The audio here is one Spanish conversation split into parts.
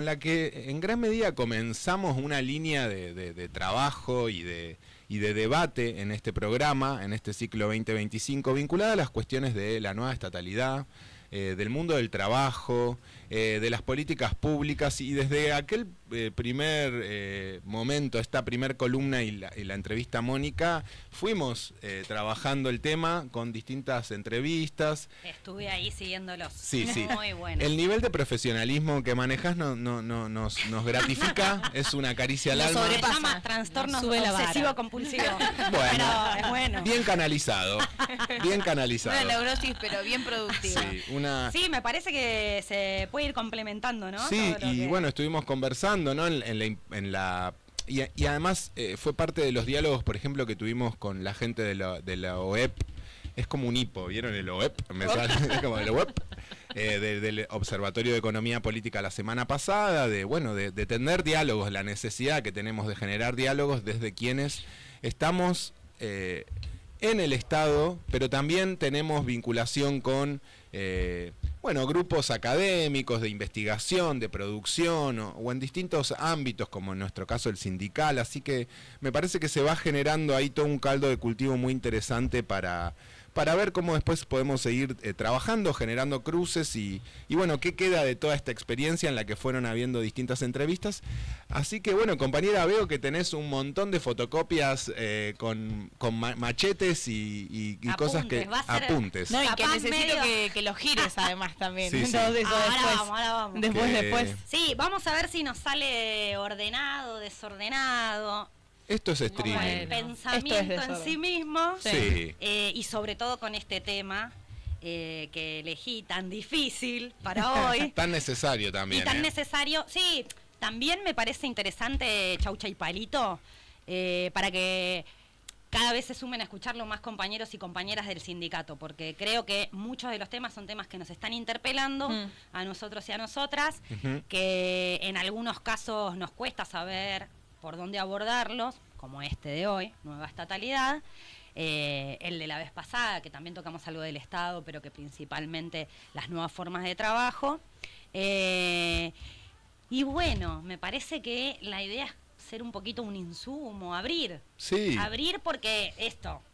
en la que en gran medida comenzamos una línea de trabajo y de debate en este programa, en este ciclo 2025, vinculada a las cuestiones de la nueva estatalidad, del mundo del trabajo, de las políticas públicas, y desde aquel primer momento, esta primer columna y la entrevista a Mónica, fuimos trabajando el tema con distintas entrevistas. Estuve ahí siguiéndolos. Sí, sí. Muy bueno. El nivel de profesionalismo que manejas nos gratifica, es una caricia al alma. Se llama trastorno obsesivo compulsivo. Bueno, pero es bueno. Bien canalizado, bien canalizado. Una neurosis, pero bien productiva. Sí, me parece que se puede ir complementando, ¿no? Sí, y bueno, estuvimos conversando, ¿no? Y además fue parte de los diálogos, por ejemplo, que tuvimos con la gente de la OEP. Es como un hipo, ¿vieron el OEP? Me sale como el OEP. Del Observatorio de Economía Política la semana pasada, de tener diálogos, la necesidad que tenemos de generar diálogos desde quienes estamos en el Estado, pero también tenemos vinculación con grupos académicos de investigación, de producción o en distintos ámbitos, como en nuestro caso el sindical, así que me parece que se va generando ahí todo un caldo de cultivo muy interesante para ver cómo después podemos seguir trabajando, generando cruces y qué queda de toda esta experiencia en la que fueron habiendo distintas entrevistas. Así que compañera, veo que tenés un montón de fotocopias con machetes y cosas que... Apuntes. No, y que necesito que los gires además también. Sí, sí. Entonces, Ahora vamos. Después. Sí, vamos a ver si nos sale ordenado, desordenado. Esto es streaming. Como el pensamiento en sí mismo. Sí. Y sobre todo con este tema que elegí tan difícil para hoy. Tan necesario también. Y tan necesario. Sí, también me parece interesante Chaucha y Palito para que cada vez se sumen a escucharlo más compañeros y compañeras del sindicato, porque creo que muchos de los temas son temas que nos están interpelando a nosotros y a nosotras, que en algunos casos nos cuesta saber por dónde abordarlos, como este de hoy, nueva estatalidad, el de la vez pasada, que también tocamos algo del Estado, pero que principalmente las nuevas formas de trabajo. Y bueno, me parece que la idea es ser un poquito un insumo, abrir. Sí. Abrir porque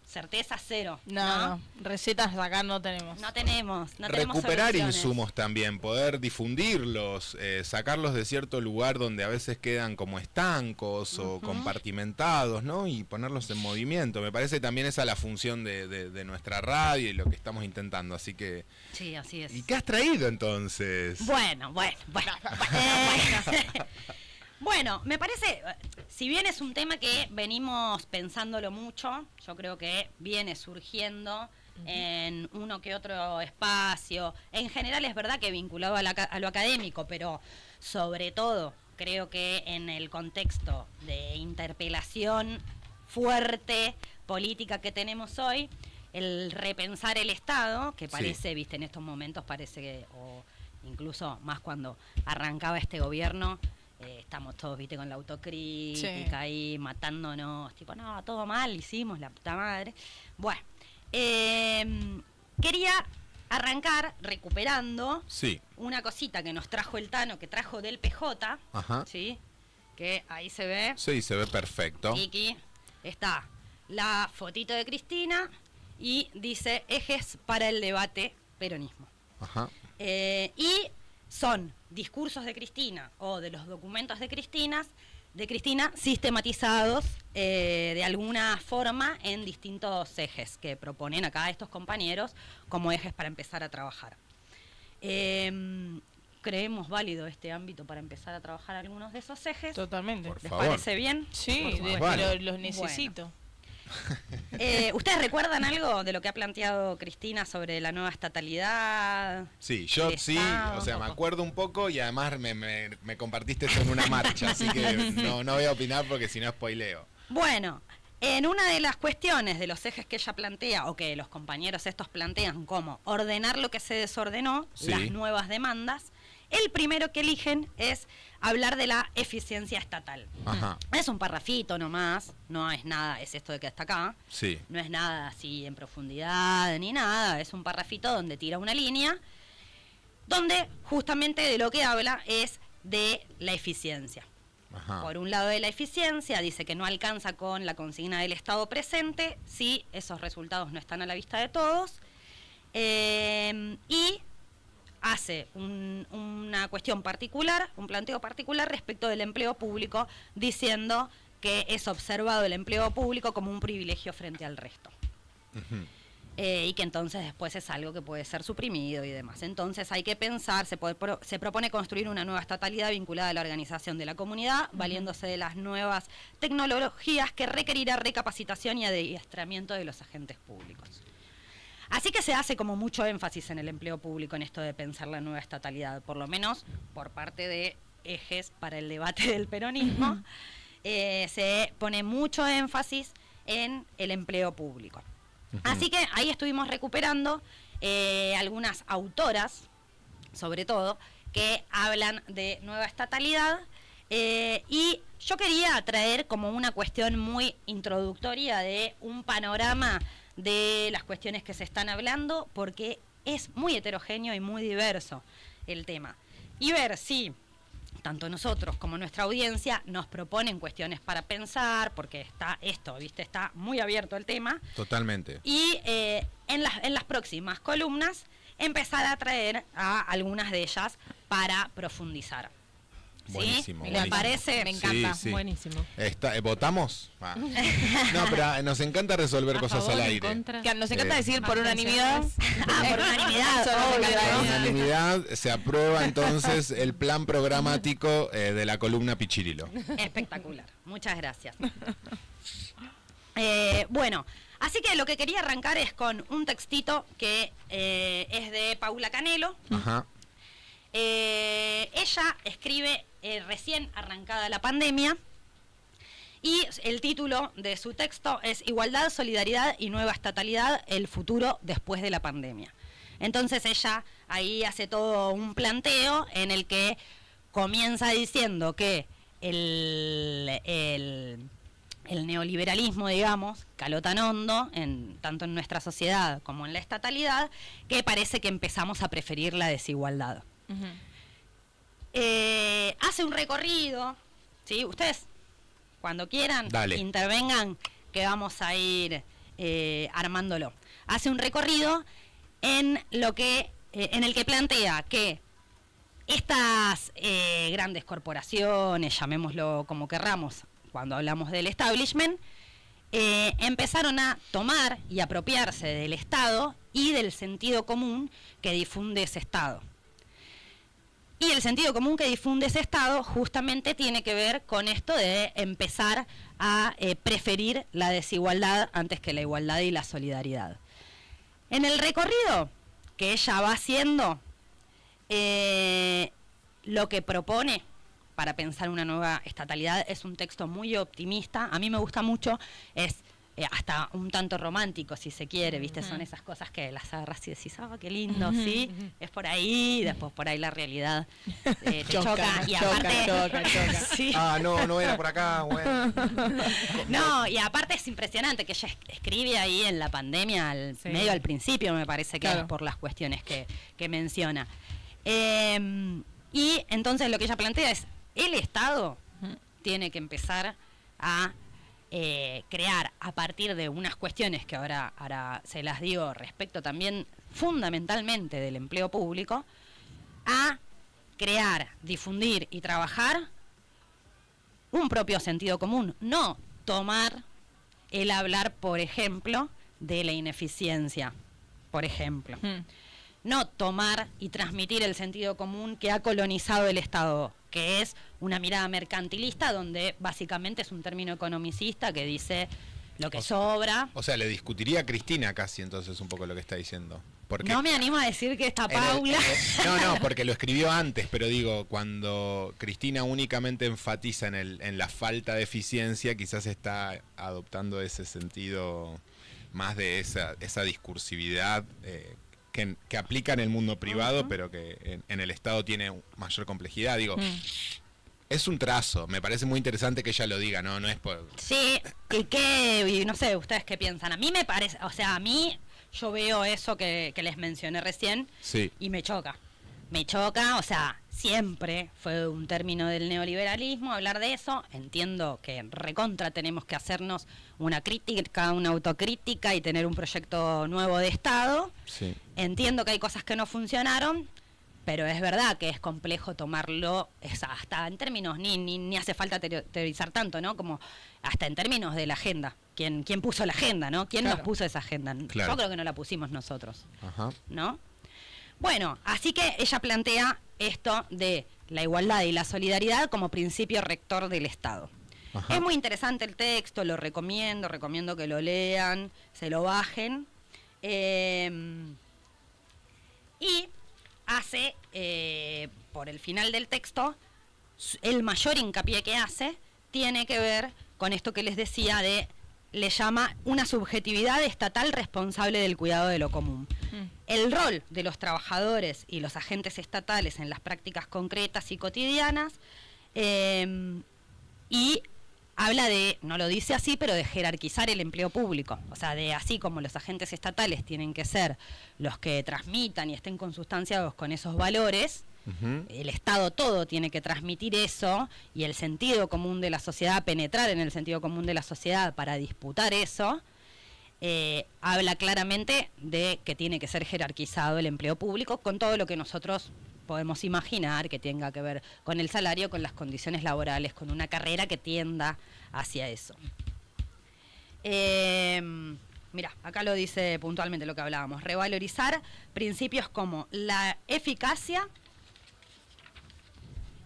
certeza cero. No, recetas acá no tenemos. No tenemos recuperar soluciones. insumos también, poder difundirlos, sacarlos de cierto lugar donde a veces quedan como estancos o compartimentados, ¿no? Y ponerlos en movimiento. Me parece también esa la función de nuestra radio y lo que estamos intentando, así que... Sí, así es. ¿Y qué has traído entonces? Bueno. Bueno, me parece, si bien es un tema que venimos pensándolo mucho, yo creo que viene surgiendo en uno que otro espacio. En general es verdad que vinculado a lo académico, pero sobre todo creo que en el contexto de interpelación fuerte política que tenemos hoy, el repensar el Estado, que parece, en estos momentos parece que, o incluso más cuando arrancaba este gobierno, estamos todos, con la autocrítica ahí matándonos, no, todo mal, hicimos la puta madre. Bueno, quería arrancar recuperando una cosita que nos trajo el Tano, que trajo del PJ, ¿sí? Que ahí se ve. Sí, se ve perfecto. Y aquí está la fotito de Cristina y dice ejes para el debate peronismo. Y son discursos de Cristina o de los documentos de Cristina sistematizados de alguna forma en distintos ejes que proponen acá estos compañeros como ejes para empezar a trabajar. ¿Creemos válido este ámbito para empezar a trabajar algunos de esos ejes? Totalmente. Por ¿Les favor. parece bien? Sí, los necesito. Bueno. ¿Ustedes recuerdan algo de lo que ha planteado Cristina sobre la nueva estatalidad? Sí, yo sí, o sea, me acuerdo un poco y además me compartiste eso en una marcha, así que no voy a opinar porque si no spoileo. Bueno, en una de las cuestiones de los ejes que ella plantea, o que los compañeros estos plantean como ordenar lo que se desordenó, las nuevas demandas, el primero que eligen es hablar de la eficiencia estatal. Es un parrafito nomás, no es nada, es esto de que está acá, no es nada así en profundidad ni nada, es un parrafito donde tira una línea, donde justamente de lo que habla es de la eficiencia. Ajá. Por un lado de la eficiencia, dice que no alcanza con la consigna del Estado presente si esos resultados no están a la vista de todos, y hace una cuestión particular, un planteo particular respecto del empleo público, diciendo que es observado el empleo público como un privilegio frente al resto. Uh-huh. Y que entonces después es algo que puede ser suprimido y demás. Entonces hay que pensar, se propone construir una nueva estatalidad vinculada a la organización de la comunidad, valiéndose de las nuevas tecnologías que requerirá recapacitación y adiestramiento de los agentes públicos. Así que se hace como mucho énfasis en el empleo público en esto de pensar la nueva estatalidad, por lo menos por parte de ejes para el debate del peronismo, se pone mucho énfasis en el empleo público. Así que ahí estuvimos recuperando algunas autoras, sobre todo, que hablan de nueva estatalidad, y yo quería traer como una cuestión muy introductoria de un panorama de las cuestiones que se están hablando, porque es muy heterogéneo y muy diverso el tema. Y ver si tanto nosotros como nuestra audiencia nos proponen cuestiones para pensar, porque está esto, ¿viste? Está muy abierto el tema. Totalmente. Y en las próximas columnas empezar a traer a algunas de ellas para profundizar. Buenísimo. ¿Sí? Buenísimo. ¿Les parece? Me encanta. Sí, sí. Buenísimo. ¿Votamos? Ah. No, pero nos encanta resolver ¿A cosas favor, al en aire. contra? Que nos encanta decir por unanimidad. Por unanimidad, obvio. Por unanimidad se aprueba entonces el plan programático de la columna Pichirilo. Espectacular. Muchas gracias. Bueno, así que lo que quería arrancar es con un textito que es de Paula Canelo. Ajá. Ella escribe recién arrancada la pandemia, y el título de su texto es Igualdad, Solidaridad y Nueva Estatalidad, el futuro después de la pandemia. Entonces ella ahí hace todo un planteo en el que comienza diciendo que el neoliberalismo, digamos, caló tan hondo, tanto en nuestra sociedad como en la estatalidad, que parece que empezamos a preferir la desigualdad. Hace un recorrido, ¿sí? Ustedes, cuando quieran, Dale. intervengan, que vamos a ir armándolo. Hace un recorrido en el que plantea que estas grandes corporaciones, llamémoslo como querramos, cuando hablamos del establishment, empezaron a tomar y apropiarse del Estado y del sentido común que difunde ese Estado. Y el sentido común que difunde ese Estado justamente tiene que ver con esto de empezar a preferir la desigualdad antes que la igualdad y la solidaridad. En el recorrido que ella va haciendo, lo que propone para pensar una nueva estatalidad es un texto muy optimista. A mí me gusta mucho, es hasta un tanto romántico, si se quiere, ¿viste? Son esas cosas que las agarras y decís, qué lindo, ¿sí? Es por ahí, después por ahí la realidad te choca. Y aparte, choca. sí. No era por acá, bueno. No, y aparte es impresionante que ella escribe ahí en la pandemia, medio al principio, me parece que es por las cuestiones que menciona. Y entonces lo que ella plantea es, el Estado tiene que empezar a crear, a partir de unas cuestiones que ahora se las digo respecto también fundamentalmente del empleo público, a crear, difundir y trabajar un propio sentido común, no tomar el hablar, por ejemplo, de la ineficiencia, por ejemplo. No tomar y transmitir el sentido común que ha colonizado el Estado, que es una mirada mercantilista donde básicamente es un término economicista que dice lo que sobra. O sea, le discutiría a Cristina casi entonces un poco lo que está diciendo. Porque no me animo a decir que está Paula. No, porque lo escribió antes, pero digo, cuando Cristina únicamente enfatiza en la falta de eficiencia, quizás está adoptando ese sentido más de esa discursividad que aplica en el mundo privado, pero que en el Estado tiene mayor complejidad. Digo, es un trazo, me parece muy interesante que ella lo diga, no es por... Sí, y no sé, ¿ustedes qué piensan? A mí me parece, yo veo eso que les mencioné recién, sí, y me choca. me choca, o sea, siempre fue un término del neoliberalismo hablar de eso. Entiendo que recontra tenemos que hacernos una crítica, una autocrítica y tener un proyecto nuevo de Estado. Sí. Entiendo que hay cosas que no funcionaron, pero es verdad que es complejo tomarlo, hasta en términos, ni hace falta teorizar tanto, ¿no? Como hasta en términos de la agenda. ¿Quién puso la agenda, no? ¿Quién nos puso esa agenda? Claro. Yo creo que no la pusimos nosotros, Ajá. ¿no? Bueno, así que ella plantea esto de la igualdad y la solidaridad como principio rector del Estado. Ajá. Es muy interesante el texto, lo recomiendo que lo lean, se lo bajen. Y hace, por el final del texto, el mayor hincapié que hace tiene que ver con esto que les decía le llama una subjetividad estatal responsable del cuidado de lo común. El rol de los trabajadores y los agentes estatales en las prácticas concretas y cotidianas, y habla de, no lo dice así, pero de jerarquizar el empleo público. O sea, de así como los agentes estatales tienen que ser los que transmitan y estén consustanciados con esos valores, el Estado todo tiene que transmitir eso y el sentido común de la sociedad, penetrar en el sentido común de la sociedad para disputar eso. Habla claramente de que tiene que ser jerarquizado el empleo público con todo lo que nosotros podemos imaginar que tenga que ver con el salario, con las condiciones laborales, con una carrera que tienda hacia eso. Mirá, acá lo dice puntualmente lo que hablábamos, revalorizar principios como la eficacia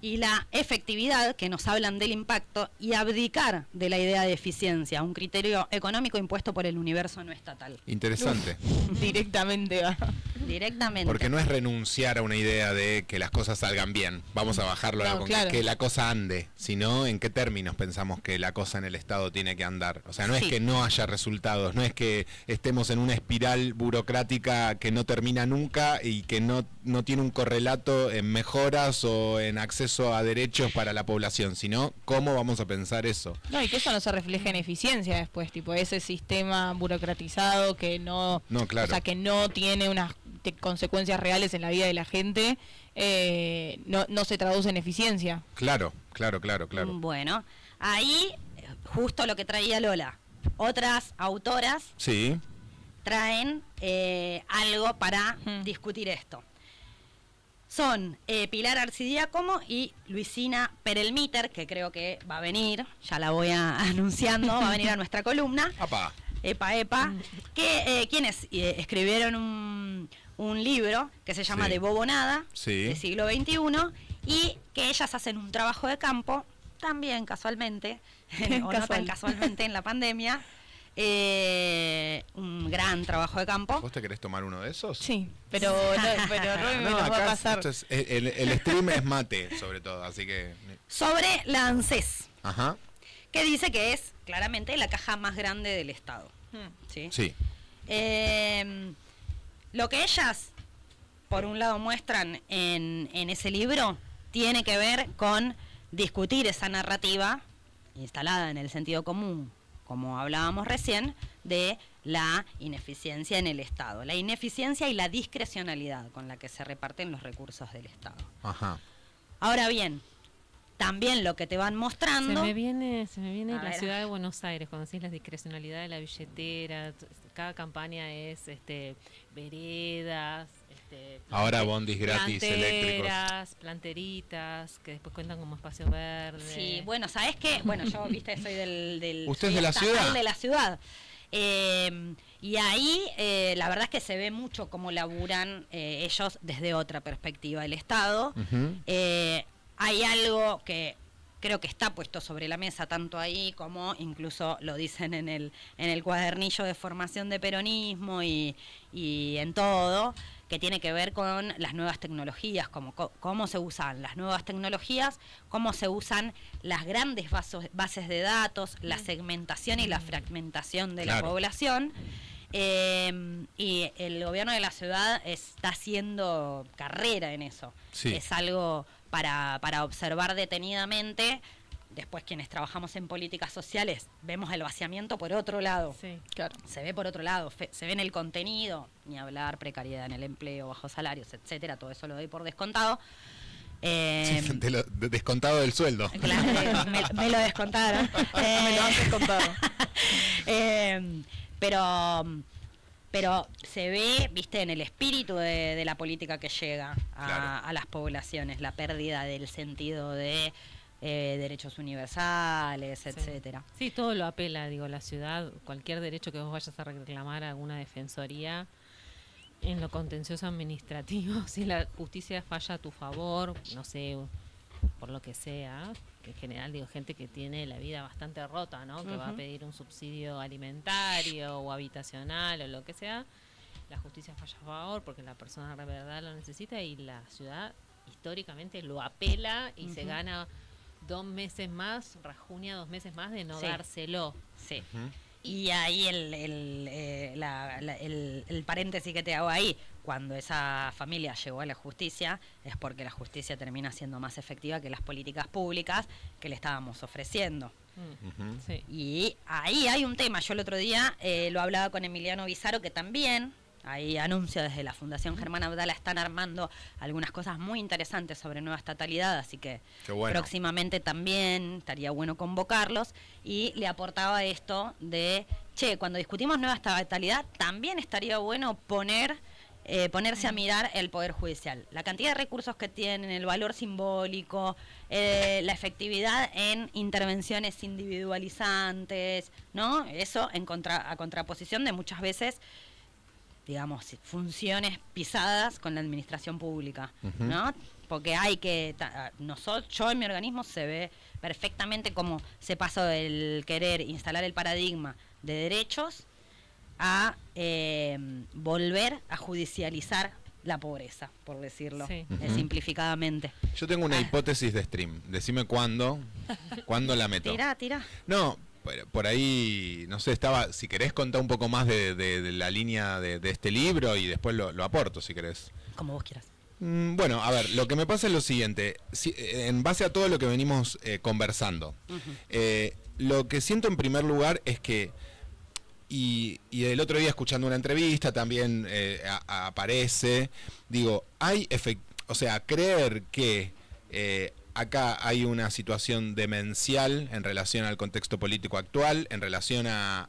y la efectividad, que nos hablan del impacto, y abdicar de la idea de eficiencia, un criterio económico impuesto por el universo no estatal. Interesante. Directamente va. Directamente. Porque no es renunciar a una idea de que las cosas salgan bien, vamos a bajarlo No, con claro. que la cosa ande, sino en qué términos pensamos que la cosa en el Estado tiene que andar. O sea, no es que no haya resultados, no es que estemos en una espiral burocrática que no termina nunca y que no tiene un correlato en mejoras o en acceso a derechos para la población, sino cómo vamos a pensar eso. No, y que eso no se refleja en eficiencia después, tipo ese sistema burocratizado que no, claro. o sea, que no tiene unas consecuencias reales en la vida de la gente, no se traduce en eficiencia. Claro. Bueno, ahí justo lo que traía Lola. Otras autoras Sí, traen algo para discutir esto. Son Pilar Arcidiácono y Luisina Perelmiter, que creo que va a venir, ya la voy anunciando, va a venir a nuestra columna. Apa. Epa, que quienes escribieron un libro que se llama Sí. De Bobonada, Sí. del siglo XXI, y que ellas hacen un trabajo de campo, también casualmente, o no tan casualmente en la pandemia, un gran trabajo de campo. ¿Vos te querés tomar uno de esos? Sí, pero Roy me los va a acá pasar. esto es- el stream es mate, sobre todo, así que... Sobre la ANSES, Ajá, que dice que es claramente la caja más grande del Estado. ¿Sí? sí. Lo que ellas, por un lado, muestran en ese libro, tiene que ver con discutir esa narrativa instalada en el sentido común, como hablábamos recién, de la ineficiencia en el Estado. La ineficiencia y la discrecionalidad con la que se reparten los recursos del Estado. Ajá. Ahora bien, también lo que te van mostrando... Se me viene A la ver. ciudad de Buenos Aires, cuando decís la discrecionalidad de la billetera, cada campaña es veredas, Ahora bondis gratis eléctricos. planteritas, que después cuentan como espacio verde. Sí, bueno, ¿sabes qué? Bueno, yo, viste, soy del ¿Usted es soy de la estatal ciudad? de la ciudad. Y ahí, la verdad es que se ve mucho cómo laburan ellos desde otra perspectiva. El Estado, Ujú. hay algo que creo que está puesto sobre la mesa, tanto ahí como incluso lo dicen en el cuadernillo de formación de peronismo y en todo, que tiene que ver con las nuevas tecnologías, cómo se usan las nuevas tecnologías, cómo se usan las grandes bases de datos, la segmentación y la fragmentación de la Claro. población. Y el gobierno de la ciudad está haciendo carrera en eso. Sí. Es algo para observar detenidamente después quienes trabajamos en políticas sociales vemos el vaciamiento por otro lado. Sí. Claro. Se ve por otro lado, se ve en el contenido, ni hablar, precariedad en el empleo, bajos salarios, etcétera, todo eso lo doy por descontado. Descontado del sueldo. Claro, me lo descontaron. Me lo han descontado. Pero se ve, viste, en el espíritu de la política que llega a las poblaciones, la pérdida del sentido de derechos universales, etcétera. Sí, todo lo apela, digo, la ciudad, cualquier derecho que vos vayas a reclamar a alguna defensoría, en lo contencioso administrativo, si la justicia falla a tu favor, no sé, por lo que sea, que en general digo gente que tiene la vida bastante rota, ¿no? Que va a pedir un subsidio alimentario o habitacional o lo que sea, la justicia falla a favor porque la persona de verdad lo necesita y la ciudad históricamente lo apela y se gana 2 meses más, rajunia 2 meses más de no dárselo. Sí. Y ahí el paréntesis que te hago ahí, cuando esa familia llegó a la justicia, es porque la justicia termina siendo más efectiva que las políticas públicas que le estábamos ofreciendo. Sí. Y ahí hay un tema, yo el otro día lo hablaba con Emiliano Bizarro, que también, ahí anuncio desde la Fundación Germán Abdala, están armando algunas cosas muy interesantes sobre nueva estatalidad, así que próximamente también estaría bueno convocarlos, y le aportaba esto de, cuando discutimos nueva estatalidad, también estaría bueno ponerse a mirar el Poder Judicial, la cantidad de recursos que tienen, el valor simbólico, la efectividad en intervenciones individualizantes, ¿no? Eso a contraposición de muchas veces, digamos, funciones pisadas con la administración pública, ¿no? Porque hay que, yo en mi organismo se ve perfectamente cómo se pasó del querer instalar el paradigma de derechos a volver a judicializar la pobreza, por decirlo simplificadamente. Yo tengo una hipótesis de stream. Decime cuándo la meto. Tira. No, por ahí, no sé, si querés contar un poco más de la línea de este libro y después lo aporto, si querés. Como vos quieras. Bueno, a ver, lo que me pasa es lo siguiente. En base a todo lo que venimos conversando, lo que siento en primer lugar es que, y el otro día escuchando una entrevista también aparece, digo, creer que acá hay una situación demencial en relación al contexto político actual, en relación a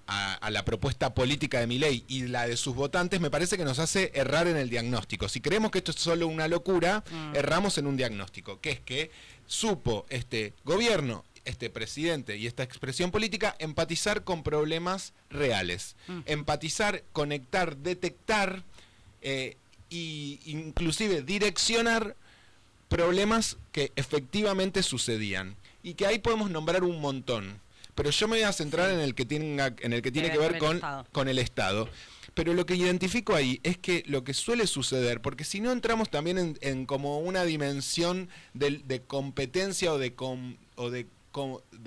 la propuesta política de Milei y la de sus votantes, me parece que nos hace errar en el diagnóstico. Si creemos que esto es solo una locura, erramos en un diagnóstico, que es que supo este gobierno, este presidente y esta expresión política empatizar con problemas reales, empatizar, conectar, detectar e inclusive direccionar problemas que efectivamente sucedían y que ahí podemos nombrar un montón, pero yo me voy a centrar en el que tiene que ver con el Estado. Pero lo que identifico ahí es que lo que suele suceder, porque si no entramos también en como una dimensión de competencia o de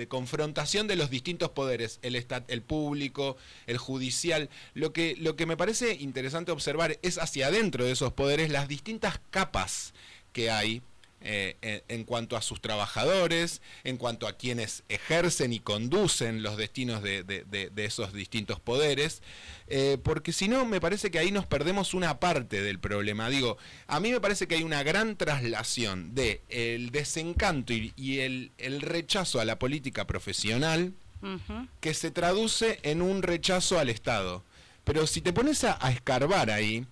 confrontación de los distintos poderes, el público, el judicial. Lo que me parece interesante observar es hacia adentro de esos poderes las distintas capas que hay en cuanto a sus trabajadores, en cuanto a quienes ejercen y conducen los destinos de esos distintos poderes, porque si no me parece que ahí nos perdemos una parte del problema. Digo, a mí me parece que hay una gran traslación de el desencanto y el rechazo a la política profesional que se traduce en un rechazo al Estado. Pero si te pones a escarbar ahí,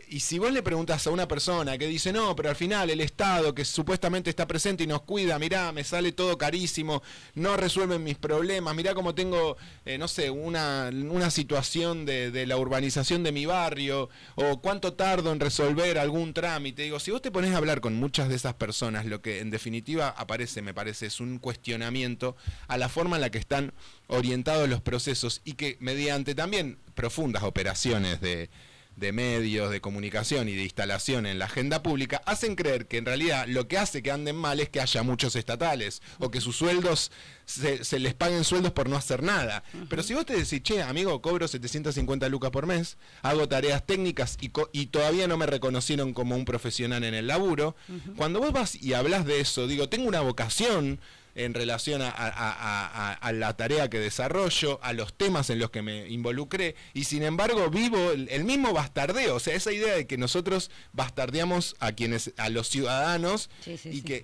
y si vos le preguntás a una persona que dice, no, pero al final el Estado que supuestamente está presente y nos cuida, mirá, me sale todo carísimo, no resuelven mis problemas, mirá cómo tengo, no sé, una situación de la urbanización de mi barrio, o cuánto tardo en resolver algún trámite. Digo, si vos te ponés a hablar con muchas de esas personas, lo que en definitiva aparece, me parece, es un cuestionamiento a la forma en la que están orientados los procesos y que mediante también profundas operaciones de medios, de comunicación y de instalación en la agenda pública, hacen creer que en realidad lo que hace que anden mal es que haya muchos estatales, o que sus sueldos, se les paguen sueldos por no hacer nada. Pero si vos te decís, che, amigo, cobro 750 lucas por mes, hago tareas técnicas y todavía no me reconocieron como un profesional en el laburo, cuando vos vas y hablas de eso, digo, tengo una vocación en relación a la tarea que desarrollo, a los temas en los que me involucré, y sin embargo vivo el mismo bastardeo, o sea, esa idea de que nosotros bastardeamos a los ciudadanos,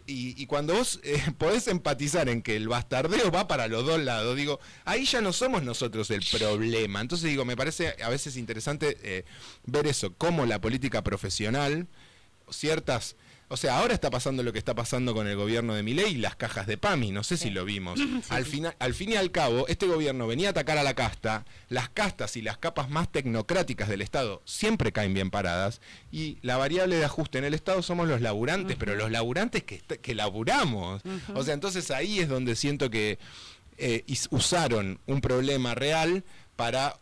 y cuando vos podés empatizar en que el bastardeo va para los dos lados, digo, ahí ya no somos nosotros el problema. Entonces digo, me parece a veces interesante ver eso, cómo la política profesional, o sea, ahora está pasando lo que está pasando con el gobierno de Milei y las cajas de PAMI, no sé si lo vimos. Al fin y al cabo, este gobierno venía a atacar a la casta, las castas y las capas más tecnocráticas del Estado siempre caen bien paradas, y la variable de ajuste en el Estado somos los laburantes, pero los laburantes que laburamos. O sea, entonces ahí es donde siento que usaron un problema real para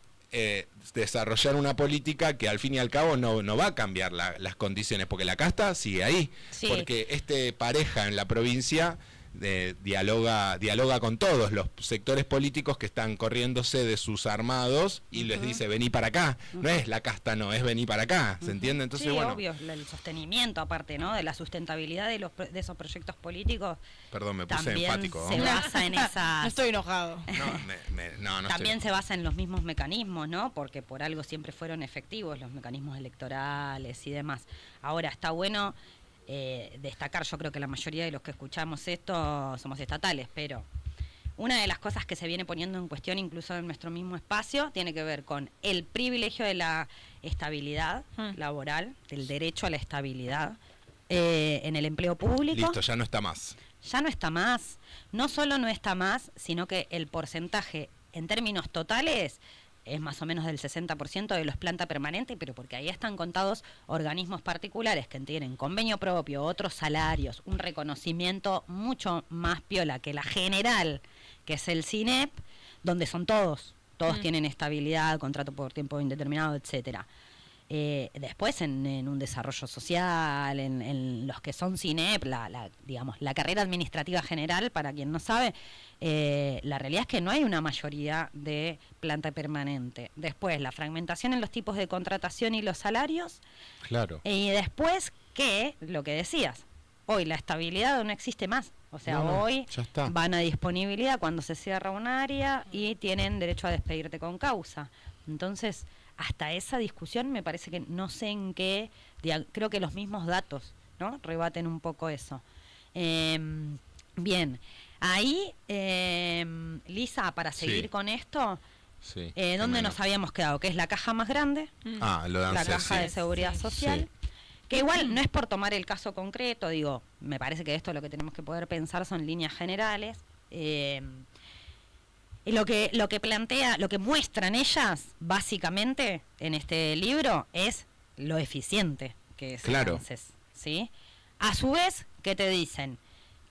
desarrollar una política que al fin y al cabo no va a cambiar las condiciones, porque la casta sigue ahí, porque pareja en la provincia dialoga con todos los sectores políticos que están corriéndose de sus armados y les dice vení para acá, no es la casta, no, es vení para acá, ¿se entiende? Entonces, bueno, obvio, el sostenimiento aparte, ¿no?, de la sustentabilidad de esos proyectos políticos. Perdón, me puse también enfático, se basa en esas. No estoy enojado. No también se basa en los mismos mecanismos, ¿no? Porque por algo siempre fueron efectivos los mecanismos electorales y demás. Ahora está bueno destacar, yo creo que la mayoría de los que escuchamos esto somos estatales, pero una de las cosas que se viene poniendo en cuestión incluso en nuestro mismo espacio tiene que ver con el privilegio de la estabilidad laboral, del derecho a la estabilidad en el empleo público. Listo, ya no está más. Ya no está más. No solo no está más, sino que el porcentaje en términos totales es más o menos del 60% de los planta permanente, pero porque ahí están contados organismos particulares que tienen convenio propio, otros salarios, un reconocimiento mucho más piola que la general, que es el CINEP, donde son todos tienen estabilidad, contrato por tiempo indeterminado, etcétera. Después en un desarrollo social, en los que son CINEP, digamos, la carrera administrativa general, para quien no sabe, la realidad es que no hay una mayoría de planta permanente. Después, la fragmentación en los tipos de contratación y los salarios. Claro. Y después, lo que decías, hoy la estabilidad no existe más. O sea, hoy van a disponibilidad cuando se cierra un área y tienen derecho a despedirte con causa. Entonces, hasta esa discusión me parece que no sé en qué, creo que los mismos datos, ¿no?, rebaten un poco eso. Bien, ahí, Lisa, para seguir con esto, ¿dónde nos habíamos quedado? Que es la caja más grande, lo de ANSES, la caja de seguridad social, que igual no es por tomar el caso concreto, digo, me parece que esto lo que tenemos que poder pensar son líneas generales. Lo que plantea, lo que muestran ellas, básicamente, en este libro, es lo eficiente que es ANSES, ¿sí? A su vez, ¿qué te dicen?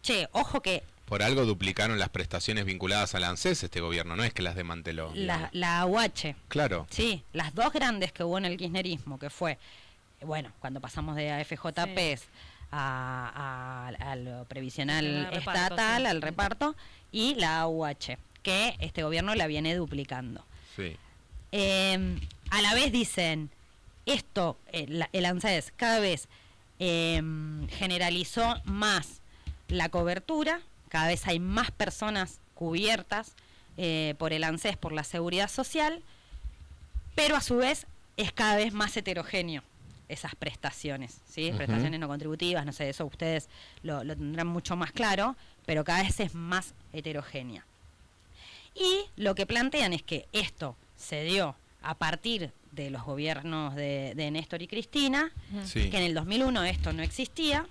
Che, ojo que... Por algo duplicaron las prestaciones vinculadas al ANSES este gobierno, no es que las desmanteló. La AUH. Claro. Sí, las dos grandes que hubo en el kirchnerismo, que fue, bueno, cuando pasamos de AFJPs a lo previsional estatal, al reparto, y la AUH, que este gobierno la viene duplicando. Sí. A la vez dicen, el ANSES cada vez generalizó más la cobertura, cada vez hay más personas cubiertas por el ANSES, por la seguridad social, pero a su vez es cada vez más heterogéneo esas prestaciones, ¿sí? Prestaciones no contributivas, no sé, eso ustedes lo tendrán mucho más claro, pero cada vez es más heterogénea. Y lo que plantean es que esto se dio a partir de los gobiernos de Néstor y Cristina, que en el 2001 esto no existía,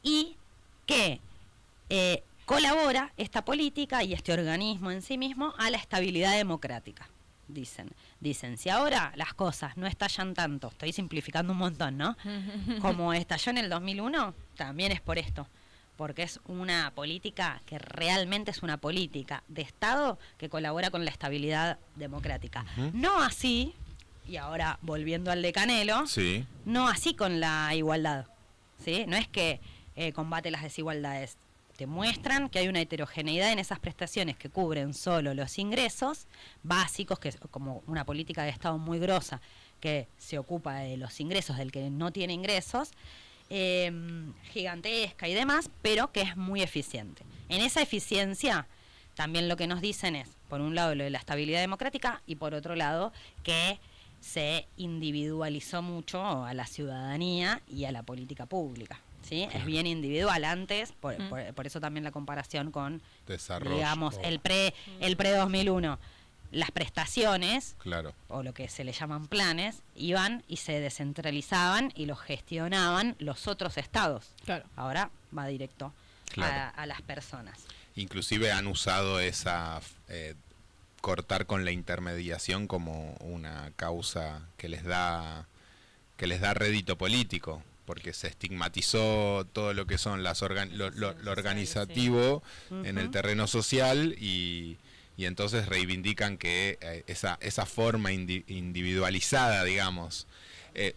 y que colabora esta política y este organismo en sí mismo a la estabilidad democrática. Dicen, si ahora las cosas no estallan tanto, estoy simplificando un montón, ¿no?, como estalló en el 2001, también es por esto. Porque es una política que realmente es una política de Estado que colabora con la estabilidad democrática. No así, y ahora volviendo al de Canelo, no así con la igualdad, ¿sí? No es que combate las desigualdades, te muestran que hay una heterogeneidad en esas prestaciones que cubren solo los ingresos básicos, que es como una política de Estado muy grosa que se ocupa de los ingresos del que no tiene ingresos, gigantesca y demás, pero que es muy eficiente. En esa eficiencia también lo que nos dicen es, por un lado, lo de la estabilidad democrática y por otro lado, que se individualizó mucho a la ciudadanía y a la política pública. ¿Sí? Es bien individual antes, por eso también la comparación con, desarrollo, digamos, el pre-2001. Las prestaciones, claro, o lo que se le llaman planes, iban y se descentralizaban y los gestionaban los otros estados. Claro. Ahora va directo Claro. a las personas. Inclusive han usado esa cortar con la intermediación como una causa que les da rédito político, porque se estigmatizó todo lo que son lo organizativo en el terreno social y entonces reivindican que esa forma individualizada, digamos.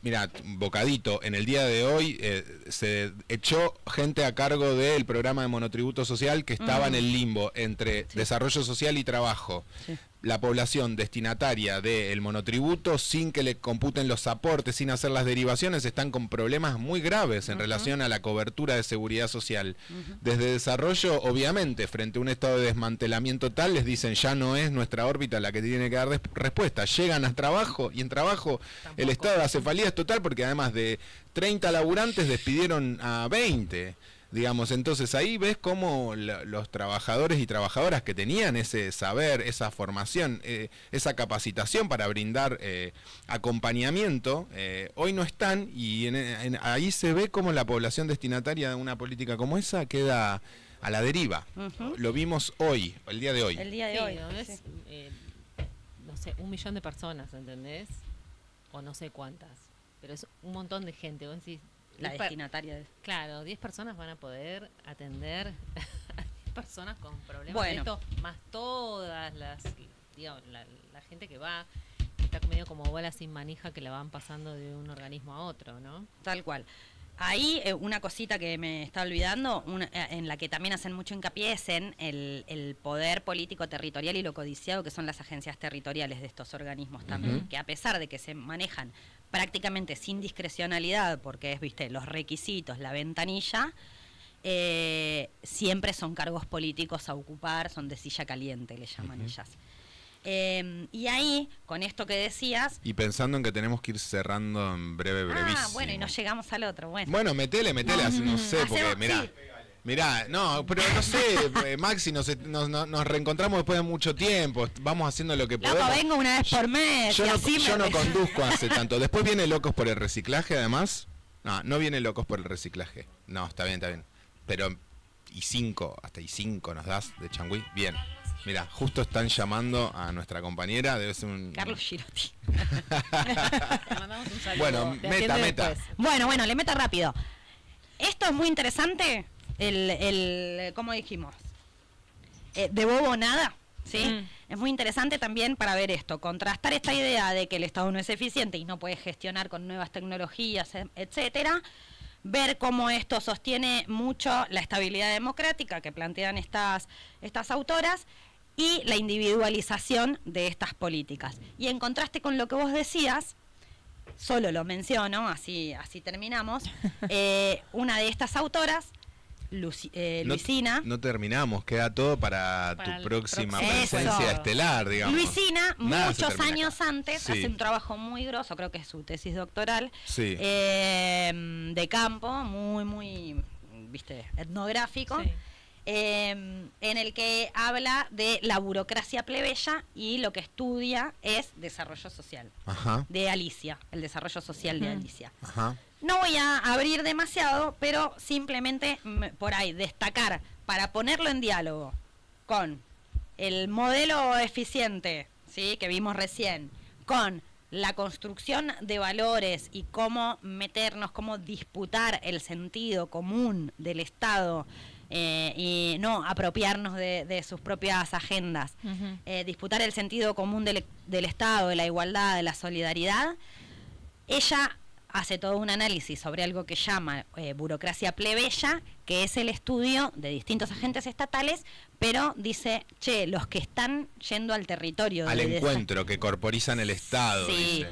Mira, bocadito, en el día de hoy se echó gente a cargo del programa de monotributo social que estaba en el limbo entre desarrollo social y trabajo. Sí. La población destinataria del monotributo, sin que le computen los aportes, sin hacer las derivaciones, están con problemas muy graves en relación a la cobertura de seguridad social. Desde desarrollo, obviamente, frente a un estado de desmantelamiento tal, les dicen ya no es nuestra órbita la que tiene que dar respuesta. Llegan a trabajo y en trabajo el estado de acefalía es total, porque además de 30 laburantes despidieron a 20. Digamos, entonces ahí ves cómo los trabajadores y trabajadoras que tenían ese saber, esa formación, esa capacitación para brindar acompañamiento, hoy no están y ahí se ve cómo la población destinataria de una política como esa queda a la deriva. Lo vimos hoy, el día de hoy. El día de Sí, hoy. ¿no? Es, Sí. no sé, 1 millón de personas, ¿entendés? O no sé cuántas, pero es un montón de gente. Vos decís, La 10 destinataria. Claro, 10 personas van a poder atender a 10 personas con problemas Bueno. de esto, más todas las, digamos, la gente que va, que está medio como bola sin manija, que la van pasando de un organismo a otro, ¿no? Tal cual. Ahí una cosita que me está olvidando, en la que también hacen mucho hincapié es en el poder político territorial y lo codiciado que son las agencias territoriales de estos organismos también, que a pesar de que se manejan prácticamente sin discrecionalidad, porque es, viste, los requisitos, la ventanilla, siempre son cargos políticos a ocupar, son de silla caliente, le llaman ellas. Y ahí, con esto que decías... Y pensando en que tenemos que ir cerrando en brevísimo. bueno, y no llegamos al otro, bueno. Bueno, metele, no sé, porque Hacemos- mirá. sí. Mirá, no, pero no sé, Maxi, nos reencontramos después de mucho tiempo, vamos haciendo lo que Loco, podemos. vengo una vez por mes Yo y no, así yo me... no conduzco hace tanto. Después viene Locos por el Reciclaje, además. No viene Locos por el Reciclaje. No, está bien. Pero, hasta y 5 nos das de Changüí. Bien. Mira, justo están llamando a nuestra compañera, debe ser un... Carlos Girotti. Le mandamos un saludo. Bueno, Te atiende meta. después. Bueno, le meto rápido. Esto es muy interesante, ¿cómo dijimos? De bobo nada, ¿sí? Es muy interesante también para ver esto, contrastar esta idea de que el Estado no es eficiente y no puede gestionar con nuevas tecnologías, etcétera, ver cómo esto sostiene mucho la estabilidad democrática que plantean estas autoras y la individualización de estas políticas. Y en contraste con lo que vos decías, solo lo menciono, así terminamos, una de estas autoras, Luisina. No terminamos, queda todo para Para tu el próxima próximo. presencia Eso. estelar, digamos. Luisina, Nada se muchos termina años acá. antes, Sí. hace un trabajo muy grosso, creo que es su tesis doctoral, Sí. de campo, muy, viste, etnográfico, Sí. en el que habla de la burocracia plebeya y lo que estudia es desarrollo social, Ajá, de Alicia, el desarrollo social de Alicia. ajá. No voy a abrir demasiado, pero simplemente por ahí destacar para ponerlo en diálogo con el modelo eficiente, ¿sí?, que vimos recién, con la construcción de valores y cómo meternos, cómo disputar el sentido común del Estado y no apropiarnos de sus propias agendas, disputar el sentido común del Estado, de la igualdad, de la solidaridad. Ella hace todo un análisis sobre algo que llama burocracia plebeya, que es el estudio de distintos agentes estatales, pero dice, los que están yendo al territorio. Al encuentro, que corporizan el Estado, Sí, dice.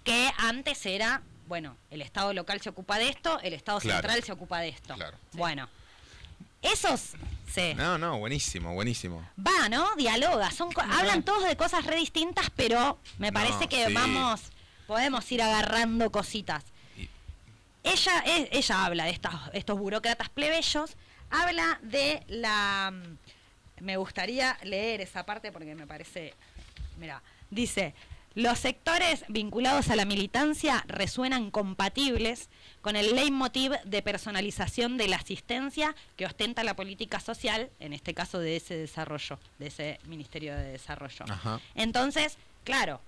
que antes era bueno, el Estado local se ocupa de esto, el Estado Claro. central se ocupa de esto. Claro. Bueno, esos, sí. No, buenísimo. Va, ¿no? Dialoga. Hablan todos de cosas re distintas, pero me parece que sí. podemos ir agarrando cositas. Y- Ella habla de estos burócratas plebeyos, habla de me gustaría leer esa parte porque me parece, mira, dice, los sectores vinculados a la militancia resuenan compatibles con el leitmotiv de personalización de la asistencia que ostenta la política social, en este caso de ese desarrollo, de ese Ministerio de Desarrollo. Ajá. Entonces, claro,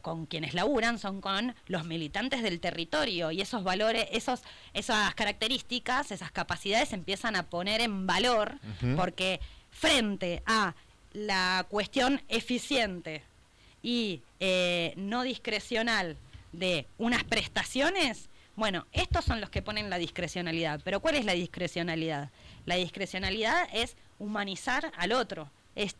con quienes laburan son con los militantes del territorio y esos valores, esas características, esas capacidades se empiezan a poner en valor Ujú. porque frente a la cuestión eficiente y no discrecional de unas prestaciones, bueno, estos son los que ponen la discrecionalidad. Pero ¿cuál es la discrecionalidad? La discrecionalidad es humanizar al otro. Es,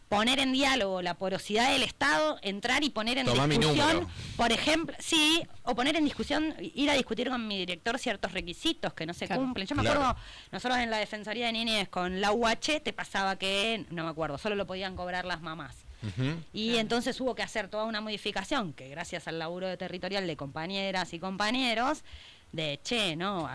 poner en diálogo la porosidad del Estado, entrar y poner en Tomá mi discusión, número. por ejemplo, sí, o poner en discusión, ir a discutir con mi director ciertos requisitos que no se Claro. cumplen. Yo me Claro. acuerdo, nosotros en la Defensoría de Niñez con la UH te pasaba que, no me acuerdo, solo lo podían cobrar las mamás. Ujú. Y entonces hubo que hacer toda una modificación que gracias al laburo de territorial de compañeras y compañeros, de ¿no?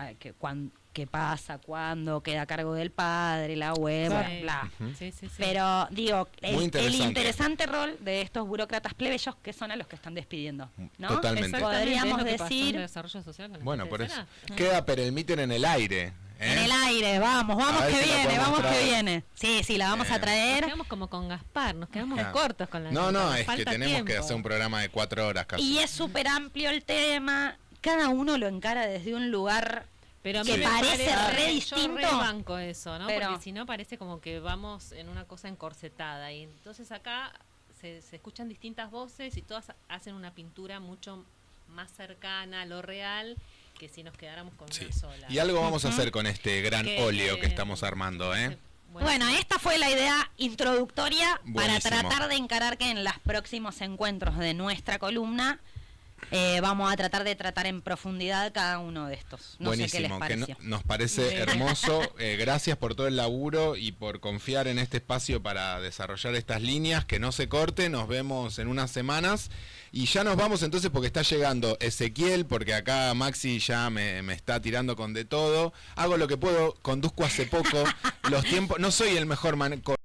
¿Qué pasa? ¿Cuándo? Queda a cargo del padre, la web, Claro. bla. Ujú. Sí, sí, sí. Pero digo, Muy el interesante. interesante rol de estos burócratas plebeyos que son a los que están despidiendo, ¿no? Totalmente. Exactamente, Podríamos es lo que pasó en decir- el desarrollo social con la Bueno, gente por de eso. Sara. Queda Perelmíter en el aire. En el aire, vamos A ver que si la viene, podemos vamos que traer. viene. Sí, la vamos a Nos traer. quedamos como con Gaspar, nos quedamos Claro. cortos con la No, gente, nos es que falta tenemos que tiempo. hacer un programa de 4 horas casi. Y es súper amplio el tema. Cada uno lo encara desde un lugar Pero a mí que me parece re yo distinto. re banco eso, ¿no? Pero- Porque si no parece como que vamos en una cosa encorsetada. Y entonces acá se escuchan distintas voces y todas hacen una pintura mucho más cercana a lo real que si nos quedáramos con Sí. una sola. Y algo vamos a hacer con este gran Que- óleo que estamos armando, ¿eh? Bueno, esta fue la idea introductoria para Buenísimo. tratar de encarar que en los próximos encuentros de nuestra columna vamos a tratar de tratar en profundidad cada uno de estos. No sé qué les Buenísimo, pareció. nos parece hermoso. Gracias por todo el laburo y por confiar en este espacio para desarrollar estas líneas, que no se corte. Nos vemos en unas semanas. Y ya nos vamos entonces porque está llegando Ezequiel, porque acá Maxi ya me está tirando con de todo. Hago lo que puedo, conduzco hace poco. Los tiempos, no soy el mejor